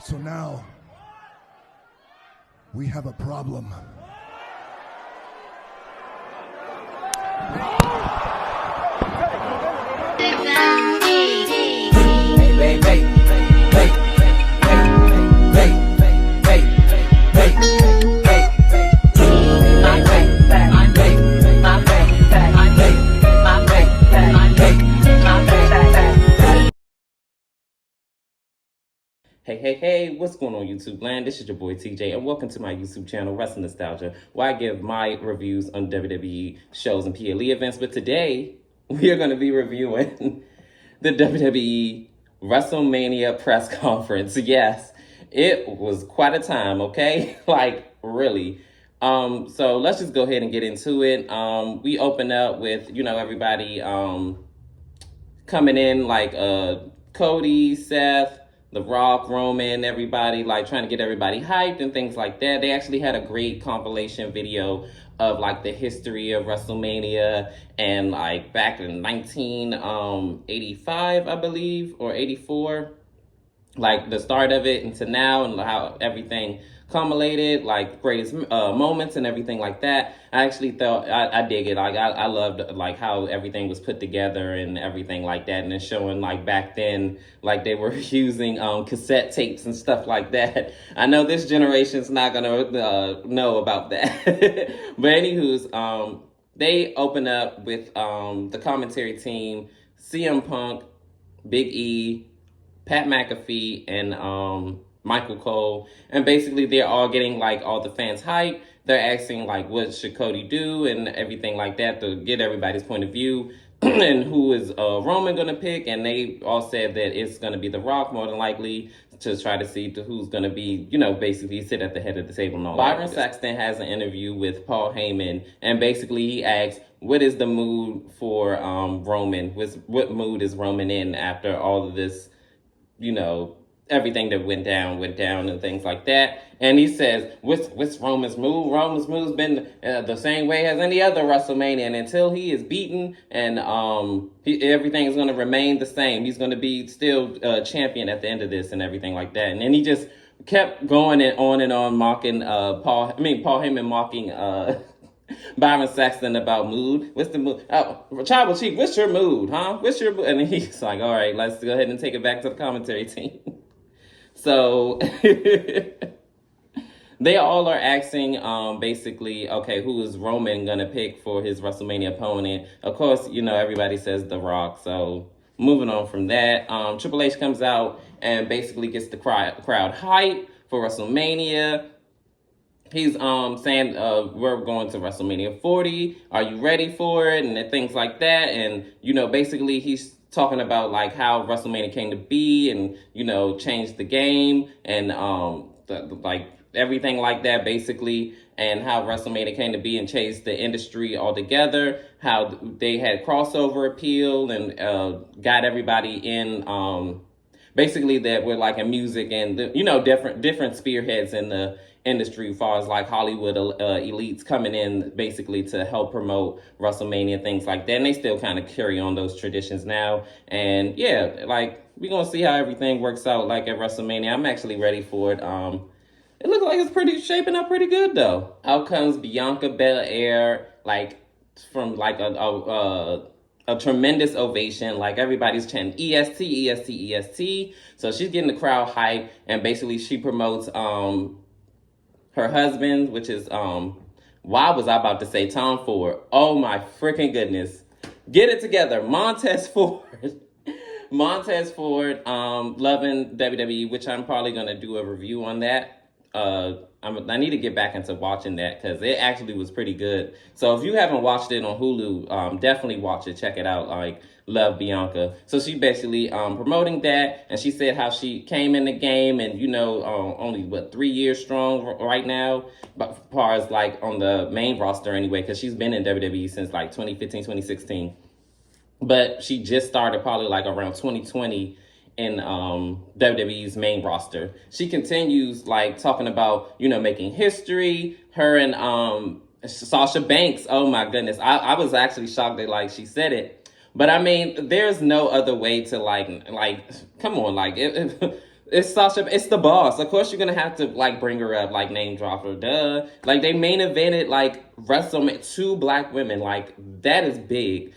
So now, we have a problem. Hey, what's going on YouTube land? This is your boy TJ and welcome to my YouTube channel, Wrestling Nostalgia, where I give my reviews on WWE shows and PLE events. But today, we are going to be reviewing the WWE WrestleMania press conference. Yes, it was quite a time, okay? Like, really. So let's just go ahead and get into it. We open up with, everybody coming in like Cody, Seth, The Rock, Roman, everybody, like trying to get everybody hyped and things like that. They actually had a great compilation video of like the history of WrestleMania and like back in 1985, I believe, or 84, like the start of it into now and how everything culminated, like greatest moments and everything like that. I actually thought I dig it. Like I loved like how everything was put together and everything like that, and then showing like back then, like they were using cassette tapes and stuff like that. I know this generation's not gonna know about that, but anywho's they open up with the commentary team, CM Punk, Big E, Pat McAfee, and Michael Cole, and basically they're all getting like all the fans hyped. They're asking like what should Cody do and everything like that to get everybody's point of view and who is Roman gonna pick, and they all said that it's gonna be The Rock more than likely, to try to see who's gonna be, basically sit at the head of the table and all that. Byron Saxton has an interview with Paul Heyman, and basically he asks what is the mood for Roman, what mood is Roman in after all of this, everything that went down and things like that. And he says, what's Roman's move? Roman's move's been the same way as any other WrestleMania. And until he is beaten, and everything is going to remain the same. He's going to be still champion at the end of this and everything like that. And then he just kept going and on mocking Paul Heyman mocking Byron Saxton about mood. What's the mood? Oh, Tribal Chief, what's your mood, huh? What's your mood? And he's like, all right, let's go ahead and take it back to the commentary team. So they all are asking basically, okay, who is Roman going to pick for his WrestleMania opponent? Of course, everybody says The Rock. So moving on from that, Triple H comes out and basically gets the crowd hype for WrestleMania. He's saying we're going to WrestleMania 40. Are you ready for it? And things like that. And, basically he's talking about like how WrestleMania came to be and, changed the game and like everything like that basically, and how WrestleMania came to be and changed the industry altogether, how they had crossover appeal and got everybody in basically that were like in music and different spearheads in the industry as far as like Hollywood elites coming in basically to help promote WrestleMania, things like that. And they still kind of carry on those traditions now. And yeah, like we're gonna see how everything works out like at WrestleMania. I'm actually ready for it. It looks like it's shaping up pretty good though. Out comes Bianca Belair, like from like a tremendous ovation. Like everybody's chanting EST, EST, EST. So she's getting the crowd hype, and she promotes her husband, which is why was I about to say Tom Ford? Oh my freaking goodness. Get it together. Montez Ford. Montez Ford, loving WWE, which I'm probably gonna do a review on that. I need to get back into watching that because it actually was pretty good. So if you haven't watched it on Hulu, definitely watch it. Check it out. Like, love Bianca. So she basically promoting that, and she said how she came in the game and only 3 years strong right now, but as far as like on the main roster anyway, because she's been in WWE since like 2015, 2016. But she just started probably like around 2020 in WWE's main roster. She continues like talking about, making history. Her and Sasha Banks. Oh my goodness. I was actually shocked that like she said it. But I mean, there's no other way to like come on, like It's Sasha. It's the boss. Of course, you're gonna have to like bring her up, like name drop her. Duh. Like they main evented like WrestleMania, two black women. Like that is big.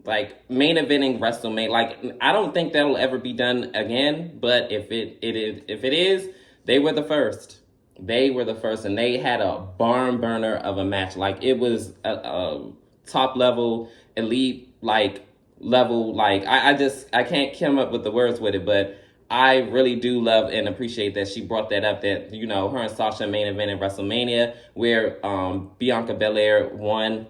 Like main eventing WrestleMania. Like I don't think that'll ever be done again. But if it is, they were the first. They were the first, and they had a barn burner of a match. Like it was a top level, elite, like level. Like I can't come up with the words with it, but I really do love and appreciate that she brought that up. That her and Sasha main event in WrestleMania, where Bianca Belair won.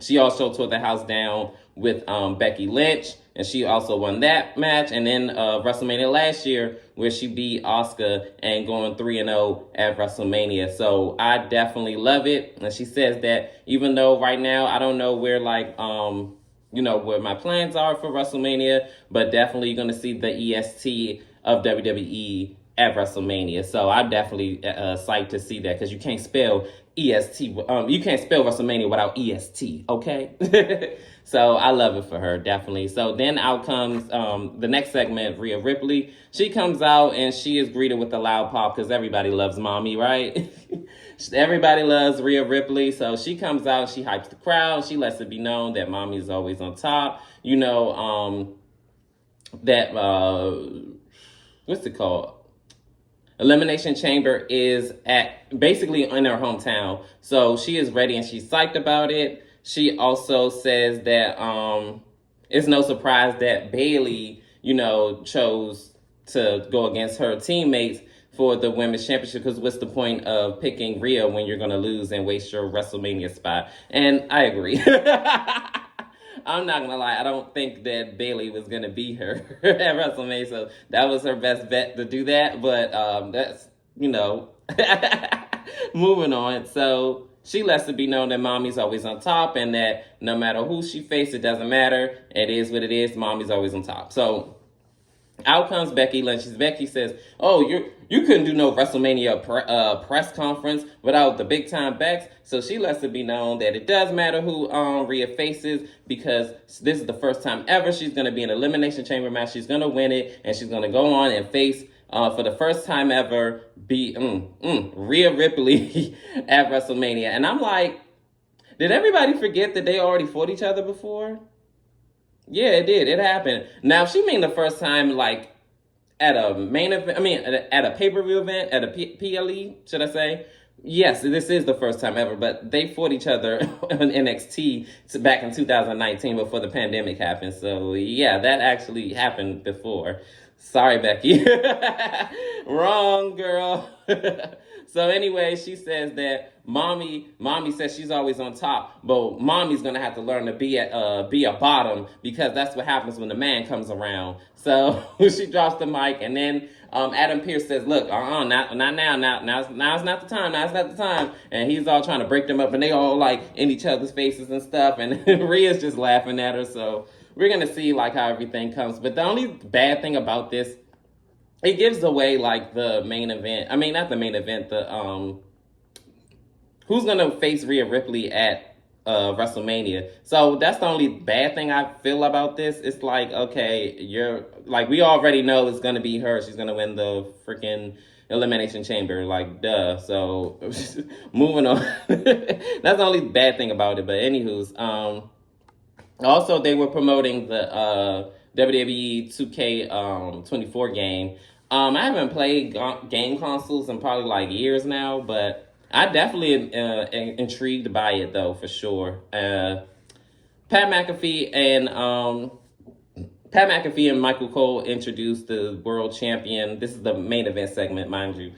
She also tore the house down with Becky Lynch, and she also won that match. And then WrestleMania last year, where she beat Asuka and going 3-0 at WrestleMania. So I definitely love it. And she says that even though right now I don't know where where my plans are for WrestleMania, but definitely you're going to see the EST of WWE at WrestleMania. So I'm definitely psyched to see that, because you can't spell EST. You can't spell WrestleMania without EST, okay? So I love it for her, definitely. So then out comes the next segment, Rhea Ripley. She comes out and she is greeted with a loud pop, because everybody loves mommy, right? Everybody loves Rhea Ripley. So she comes out, she hypes the crowd. She lets it be known that mommy is always on top. That, what's it called? Elimination Chamber is basically in her hometown. So she is ready and she's psyched about it. She also says that it's no surprise that Bayley, chose to go against her teammates for the women's championship, because what's the point of picking Rhea when you're going to lose and waste your WrestleMania spot? And I agree. I'm not going to lie. I don't think that Bayley was going to beat her at WrestleMania. So that was her best bet to do that. But that's, moving on. So she lets it be known that mommy's always on top, and that no matter who she faces, it doesn't matter. It is what it is. Mommy's always on top. So out comes Becky Lynch. Becky says, "Oh, you couldn't do no WrestleMania press conference without the big time Bex." So she lets it be known that it does matter who Rhea faces, because this is the first time ever she's going to be in an Elimination Chamber match. She's going to win it, and she's going to go on and face for the first time ever Rhea Ripley at WrestleMania. And I'm like, did everybody forget that they already fought each other before? Yeah, it did. It happened. Now, if she mean the first time, like, at a main event, at a pay-per-view event, at a PLE, should I say? Yes, this is the first time ever, but they fought each other on NXT back in 2019 before the pandemic happened. So, yeah, that actually happened before. Sorry, Becky. Wrong, girl. So anyway, she says that mommy says she's always on top, but mommy's gonna have to learn to be a bottom, because that's what happens when the man comes around. So she drops the mic, and then Adam Pearce says, "Look, not now, now's not the time, now's not the time." And he's all trying to break them up, and they all like in each other's faces and stuff, and Rhea's just laughing at her. So we're gonna see like how everything comes. But the only bad thing about this, it gives away like the main event. I mean, not the main event. The who's gonna face Rhea Ripley at WrestleMania. So that's the only bad thing I feel about this. It's like, okay, you're like, we already know it's gonna be her. She's gonna win the freaking Elimination Chamber. Like, duh. So moving on. That's the only bad thing about it. But anywho's, also they were promoting the WWE 2K24 game. I haven't played game consoles in probably like years now, but I definitely intrigued by it though, for sure. Pat McAfee and Michael Cole introduced the world champion. This is the main event segment, mind you.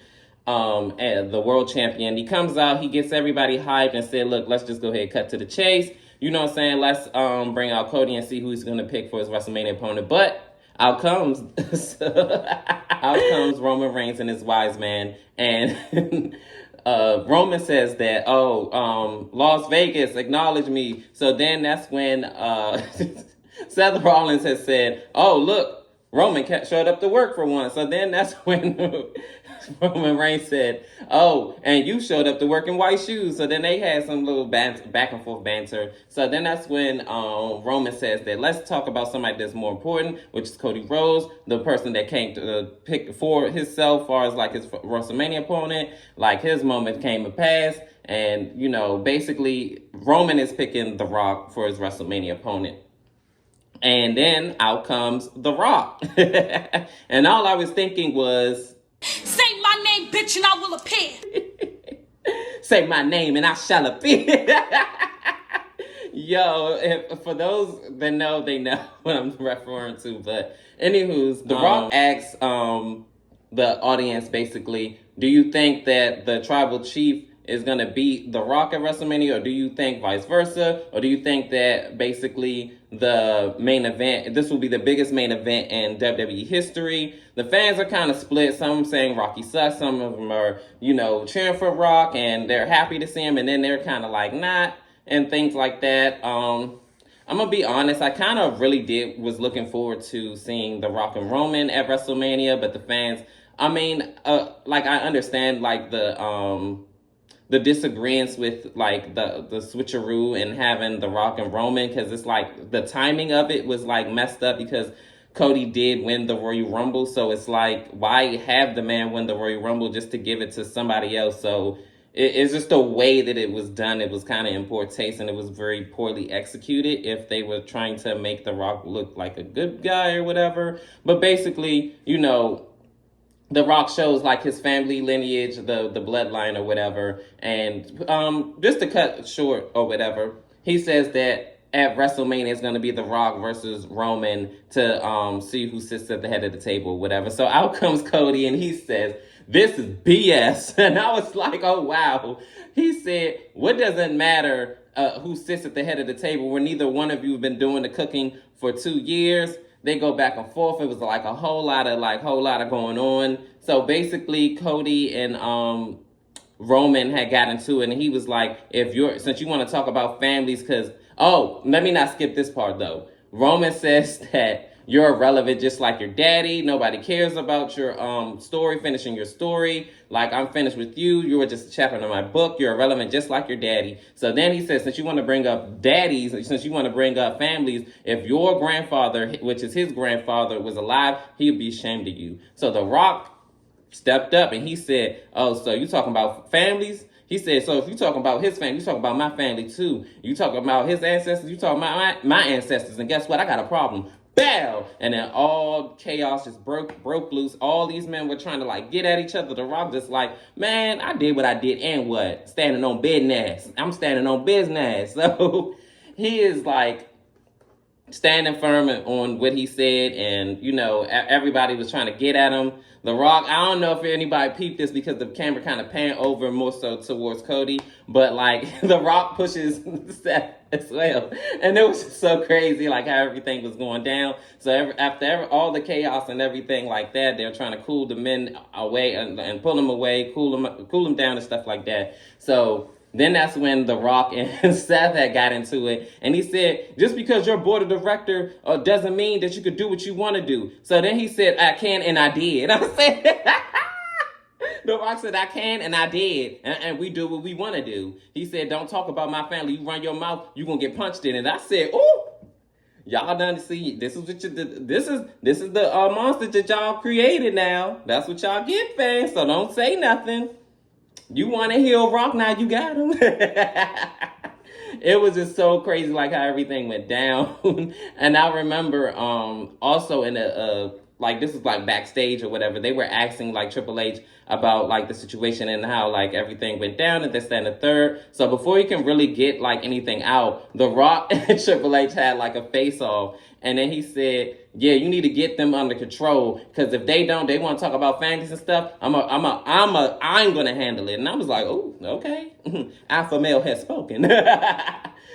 And the world champion, he comes out, he gets everybody hyped and said, "Look, let's just go ahead and cut to the chase. You know what I'm saying? Let's bring out Cody and see who he's going to pick for his WrestleMania opponent." But out comes Roman Reigns and his wise man. And Roman says that, Las Vegas, acknowledge me. So then that's when Seth Rollins has said, "Oh, look, Roman showed up to work for once. So then that's when Roman Reigns said, "Oh, and you showed up to work in white shoes." So then they had some little back and forth banter. So then that's when Roman says that let's talk about somebody that's more important, which is Cody Rhodes, the person that came to pick for himself, as far as like his WrestleMania opponent. Like his moment came to pass. And, you know, basically Roman is picking The Rock for his WrestleMania opponent. And then out comes The Rock. And all I was thinking was, say my name, bitch, and I will appear. Say my name and I shall appear. Yo, for those that know, they know what I'm referring to. But anywho's, The Rock asks the audience basically, do you think that the tribal chief is going to beat The Rock at WrestleMania, or do you think vice versa? Or do you think that basically the main event, this will be the biggest main event in WWE history? The fans are kind of split. Some saying Rocky sucks. Some of them are, you know, cheering for Rock and they're happy to see him. And then they're kind of like not, and things like that. I'm going to be honest. I kind of really was looking forward to seeing The Rock and Roman at WrestleMania, but the fans, I mean, like I understand like the disagreements with like the switcheroo and having The Rock and Roman, because it's like the timing of it was like messed up because Cody did win the Royal Rumble. So it's like, why have the man win the Royal Rumble just to give it to somebody else? So it's just the way that it was done. It was kind of in poor taste, and it was very poorly executed if they were trying to make The Rock look like a good guy or whatever. But basically, you know, The Rock shows like his family lineage, the bloodline or whatever. And just to cut short or whatever, he says that at WrestleMania it's going to be The Rock versus Roman to see who sits at the head of the table or whatever. So out comes Cody and he says, "This is BS." And I was like, oh, wow. He said, what does it matter who sits at the head of the table when neither one of you have been doing the cooking for 2 years? They go back and forth. It was like a whole lot of going on. So basically, Cody and Roman had got into it, and he was like, since you want to talk about families, because, let me not skip this part though. Roman says that you're irrelevant just like your daddy. Nobody cares about your story, finishing your story. Like, I'm finished with you. You were just a chapter in my book. You're irrelevant just like your daddy. So then he says, since you want to bring up daddies, since you want to bring up families, if your grandfather, which is his grandfather, was alive, he'd be ashamed of you. So The Rock stepped up and he said, oh, so you talking about families? He said, so if you talking about his family, you talking about my family too. You talking about his ancestors, you talking about my ancestors. And guess what? I got a problem. Bow! And then all chaos just broke loose. All these men were trying to like get at each other. The Rock just like, man, I did what I did and what? Standing on business. I'm standing on business. So he is like standing firm on what he said, and you know, everybody was trying to get at him. The Rock, I don't know if anybody peeped this because the camera kind of panned over more so towards Cody, but like The Rock pushes Seth as well, and it was just so crazy like how everything was going down. So after all the chaos and everything like that, they're trying to cool the men away and pull them away, cool them down and stuff like that. So then that's when The Rock and Seth had got into it. And he said, just because you're board of director doesn't mean that you could do what you want to do. So then he said, I can and I did. I said, The Rock said, I can and I did. And we do what we want to do. He said, don't talk about my family. You run your mouth, you're going to get punched in it. I said, ooh. Y'all done see, this is the monster that y'all created now. That's what y'all get, fans. So don't say nothing. You want to heal Rock, now you got him. It was just so crazy like how everything went down. And I remember also in like this was like backstage or whatever, they were asking like Triple H about like the situation and how like everything went down and this, that, and the third. So before he can really get like anything out, The Rock and Triple H had like a face off. And then he said, yeah, you need to get them under control, because if they don't, they want to talk about families and stuff. I'm gonna handle it. And I was like, oh, okay. Alpha male has spoken.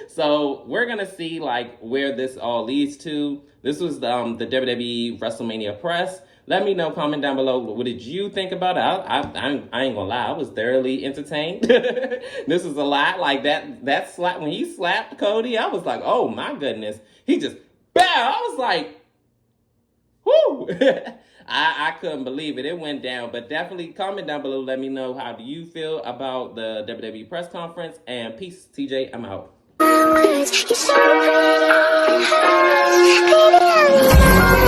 So we're gonna see like where this all leads to. This was the WWE WrestleMania Press. Let me know, comment down below, what did you think about it? I ain't gonna lie, I was thoroughly entertained. This is a lot, like that slap, when he slapped Cody, I was like, oh my goodness. He just, bow, I was like, Whoo! I couldn't believe it. It went down. But definitely comment down below. Let me know, how do you feel about the WWE press conference. And peace. TJ, I'm out. You're so pretty.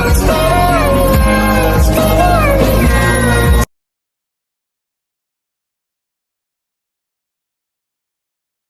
Baby,